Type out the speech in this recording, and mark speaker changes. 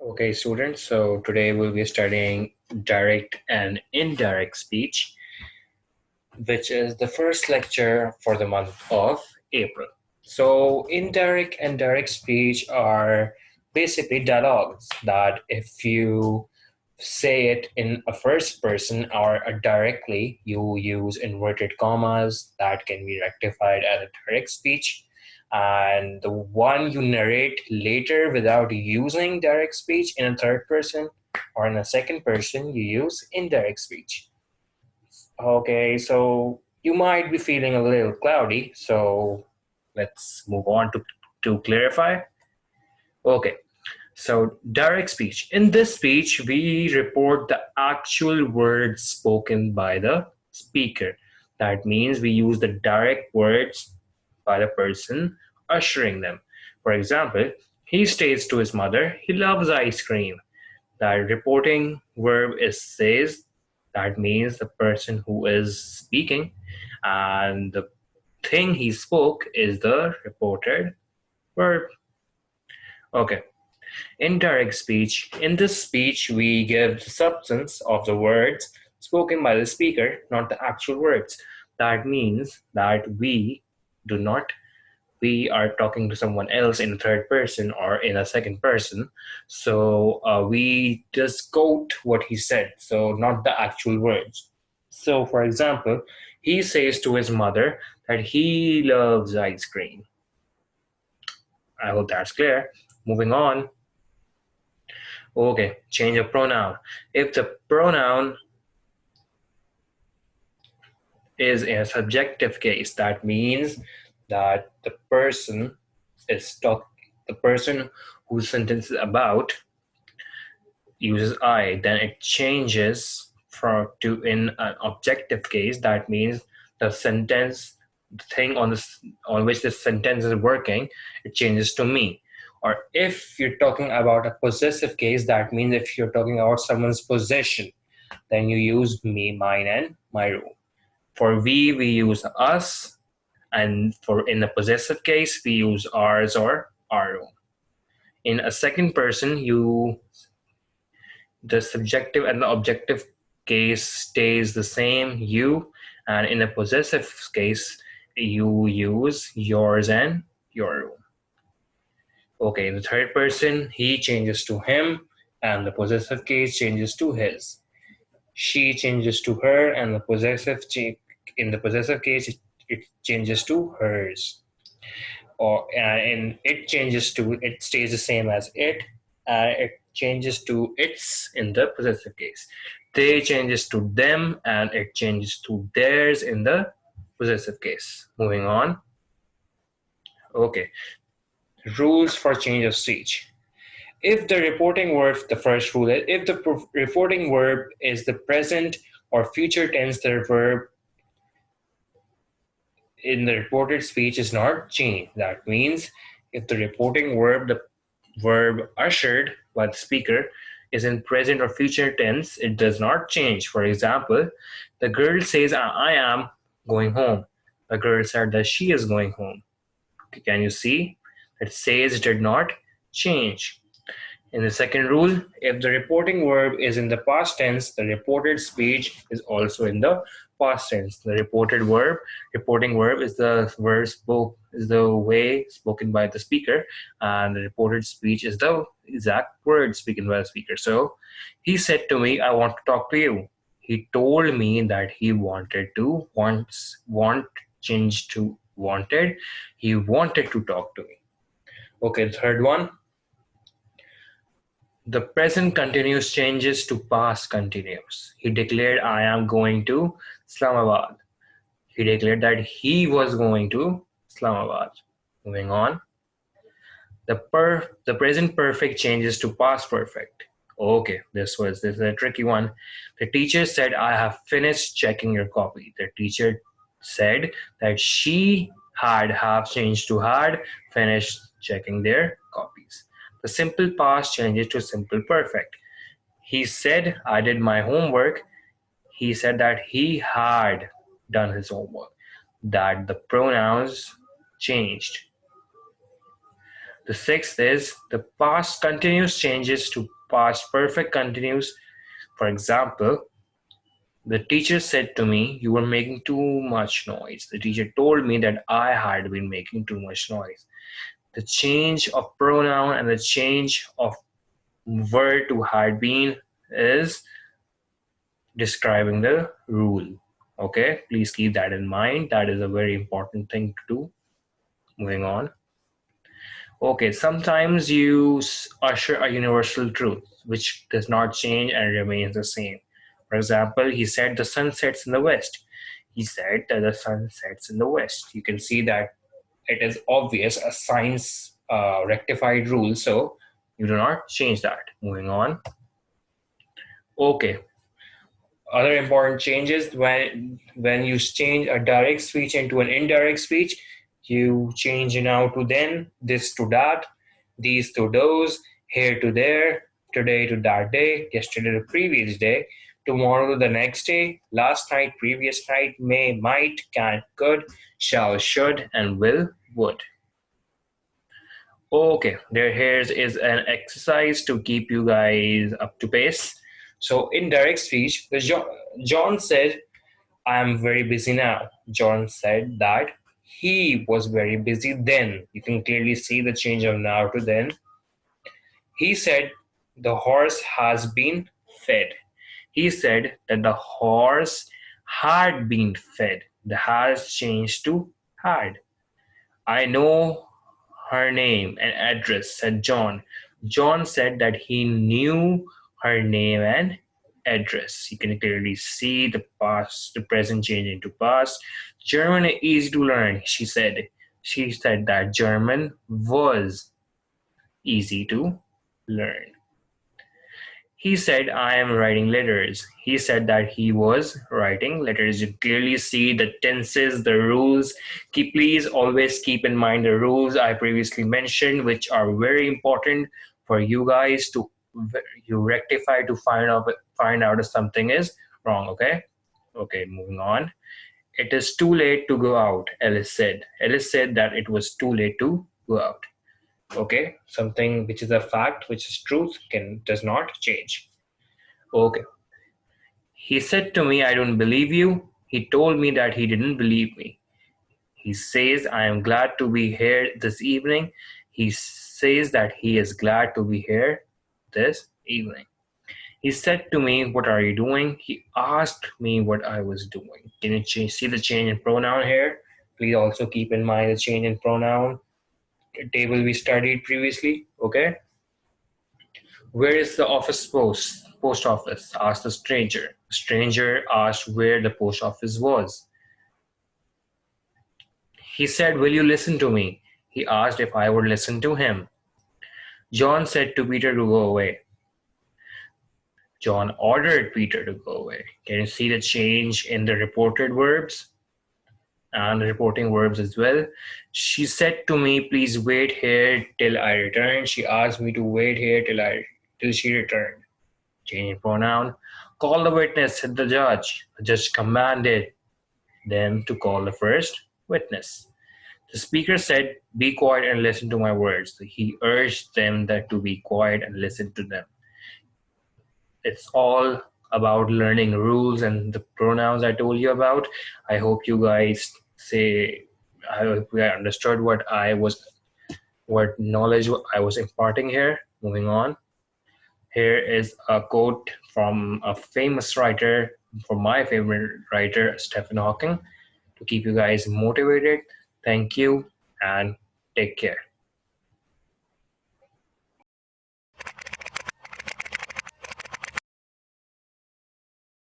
Speaker 1: Okay, students, so today we'll be studying direct and indirect speech, which is the first lecture for the month of April. So, indirect and direct speech are basically dialogues that if you say it in a first person or directly, you use inverted commas that can be rectified as a direct speech. And the one you narrate later without using direct speech in a third person or in a second person, you use indirect speech. Okay, so you might be feeling a little cloudy, so let's move on to clarify. Okay, so direct speech. In this speech, we report the actual words spoken by the speaker. That means we use the direct words by the person ushering them. For example, he states to his mother, he loves ice cream. That reporting verb is says. That means the person who is speaking, and the thing he spoke is the reported verb. Okay. Indirect speech. In this speech, we give the substance of the words spoken by the speaker, not the actual words. That means that we are talking to someone else in a third person or in a second person. So we just quote what he said, so not the actual words. So, for example, he says to his mother that he loves ice cream. I hope that's clear. Moving on. Okay, change of pronoun. If the pronoun is in a subjective case, that means that the person whose sentence is about uses I, then it changes from to in an objective case. That means the sentence, the thing on which the sentence is working, it changes to me. Or if you're talking about a possessive case, that means if you're talking about someone's possession, then you use me, mine, and my room. For we use us, and for in a possessive case, we use ours or our room. In a second person, the subjective and the objective case stays the same, you, and in a possessive case, you use yours and your room. Okay, in the third person, he changes to him, and the possessive case changes to his. She changes to her, and in the possessive case, it changes to hers. Or and it stays the same as it. It changes to its in the possessive case. They changes to them, and it changes to theirs in the possessive case. Moving on. Okay, rules for change of speech. If the reporting verb, the first rule is if the reporting verb is the present or future tense, the verb in the reported speech is not changed. That means if the reporting verb, the verb ushered by the speaker, is in present or future tense, it does not change. For example, the girl says, I am going home. The girl said that she is going home. Can you see? It says did not change. In the second rule, if the reporting verb is in the past tense, the reported speech is also in the past tense. The reporting verb is the way spoken by the speaker, and the reported speech is the exact word spoken by the speaker. So, he said to me, "I want to talk to you." He told me that he wanted to change to wanted. He wanted to talk to me. Okay, third one. The present continuous changes to past continuous. He declared, I am going to Islamabad. He declared that he was going to Islamabad. Moving on. The present perfect changes to past perfect. Okay, this is a tricky one. The teacher said, I have finished checking your copy. The teacher said that she have changed to had finished checking their copies. The simple past changes to simple perfect. He said, I did my homework. He said that he had done his homework. That the pronouns changed. The sixth is the past continuous changes to Past perfect continues. For example, the teacher said to me, "You were making too much noise." The teacher told me that I had been making too much noise. The change of pronoun and the change of word to had been is describing the rule. Okay, please keep that in mind. That is a very important thing to do. Moving on. Okay, sometimes you usher a universal truth which does not change and remains the same. For example, he said the sun sets in the west. He said that the sun sets in the west. You can see that it is obvious a science rectified rule, so you do not change that. Moving on. Okay, other important changes when you change a direct speech into an indirect speech, you change now to then, this to that, these to those, here to there, today to that day, yesterday to previous day, tomorrow to the next day, last night, previous night, may, might, can, could, shall, should, and will, would. Okay, there here is an exercise to keep you guys up to pace. So in direct speech, John said, "I am very busy now." John said that he was very busy then. You can clearly see the change of now to then. He said the horse has been fed. He said that the horse had been fed. The has changed to had. "I know her name and address," said John. John said that he knew her name and address. You can clearly see the past, the present change into past. "German is easy to learn," she said. She said that German was easy to learn. He said, "I am writing letters." He said that he was writing letters. You clearly see the tenses, the rules. Please always keep in mind the rules I previously mentioned, which are very important for you guys to you rectify to find out if something is wrong. Okay. Okay. Moving on. "It is too late to go out," Alice said. Alice said that it was too late to go out. Okay, something which is a fact, which is truth, can does not change. Okay. "He said to me, 'I don't believe you.' He told me that he didn't believe me. He says, 'I am glad to be here this evening.' He says that he is glad to be here this evening. He said to me, 'What are you doing?' He asked me what I was doing." Can you see the change in pronoun here? Please also keep in mind the change in pronoun table we studied previously. Okay. "Where is the post office?" asked the stranger. The stranger asked where the post office was. He said, "Will you listen to me?" He asked if I would listen to him. John said to Peter to go away. John ordered Peter to go away. Can you see the change in the reported verbs and the reporting verbs as well? She said to me, "Please wait here till I return." She asked me to wait here till she returned. Changing pronoun. "Call the witness," said the judge. The judge commanded them to call the first witness. The speaker said, "Be quiet and listen to my words." He urged them that to be quiet and listen to them. It's all about learning rules and the pronouns I told you about. I hope you guys I hope you understood what knowledge I was imparting here. Moving on. Here is a quote from a famous writer, from my favorite writer, Stephen Hawking, to keep you guys motivated. Thank you and take care.